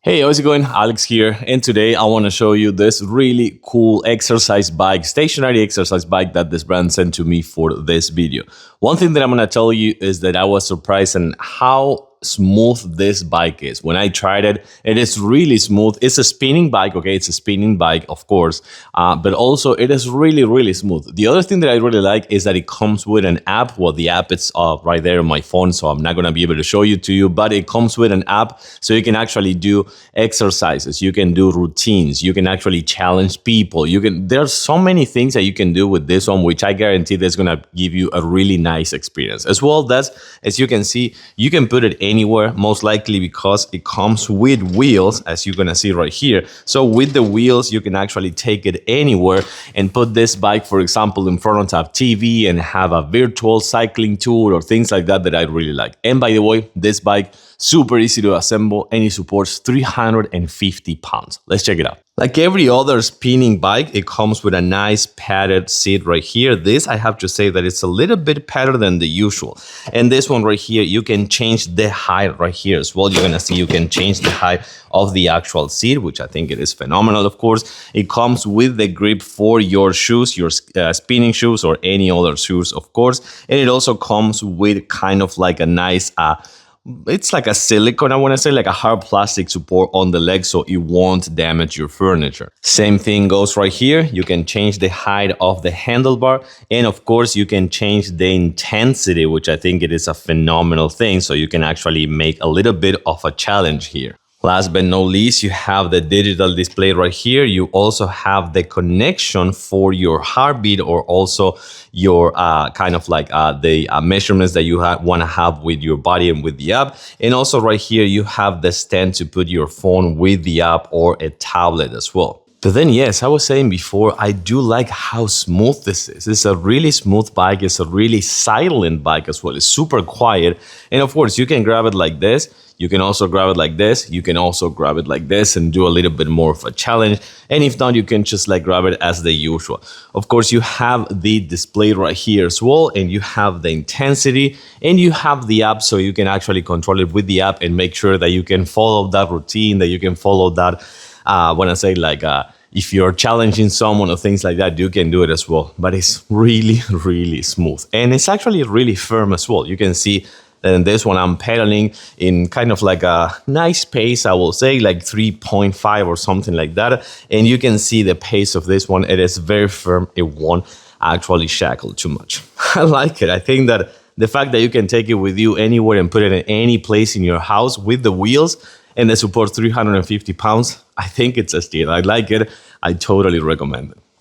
Hey, how's it going? Alex here, and today I want to show you this really cool exercise bike, stationary exercise bike that this brand sent to me for this video. One thing that I'm going to tell you is that I was surprised in how smooth this bike is. When I tried it, it is really smooth. It's a spinning bike, okay? It's a spinning bike, of course, but also it is really smooth. The other thing that I really like is that it comes with an app. Well, the app is right there on my phone, so I'm not going to be able to show you to you, but it comes with an app, so you can actually do exercises, you can do routines, you can actually challenge people. There's so many things that you can do with this one, which I guarantee that's going to give you a really nice experience. As well as you can see, you can put it anywhere, most likely because it comes with wheels, as you're gonna see right here. So with the wheels, you can actually take it anywhere and put this bike, for example, in front of TV and have a virtual cycling tour or things like that I really like. And by the way, this bike, super easy to assemble, and it supports 350 pounds. Let's check it out. Like every other spinning bike, it comes with a nice padded seat right here. This, I have to say that it's a little bit padded than the usual. And this one right here, you can change the height right here as well. You're gonna see you can change the height of the actual seat, which I think it is phenomenal, of course. It comes with the grip for your shoes, your spinning shoes or any other shoes, of course. And it also comes with kind of like a nice it's like a silicone, I want to say, like a hard plastic support on the leg so it won't damage your furniture. Same thing goes right here. You can change the height of the handlebar, and of course you can change the intensity, which I think it is a phenomenal thing, so you can actually make a little bit of a challenge here. Last but not least, you have the digital display right here. You also have the connection for your heartbeat, or also your kind of like the measurements that you want to have with your body and with the app. And also right here, you have the stand to put your phone with the app or a tablet as well. But then, yes, I was saying before, I do like how smooth this is. It's a really smooth bike. It's a really silent bike as well. It's super quiet. And of course, you can grab it like this. You can also grab it like this. You can also grab it like this and do a little bit more of a challenge. And if not, you can just like grab it as the usual. Of course, you have the display right here as well. And you have the intensity and you have the app, so you can actually control it with the app and make sure that you can follow that routine, that you can follow that when I say like if you're challenging someone or things like that, you can do it as well. But it's really smooth, and it's actually really firm as well. You can see that in this one I'm pedaling in kind of like a nice pace, I will say like 3.5 or something like that. And you can see the pace of this one. It is very firm. It won't actually shackle too much. I like it. I think that the fact that you can take it with you anywhere and put it in any place in your house with the wheels, and they support 350 pounds. I think it's a steal. I like it. I totally recommend it.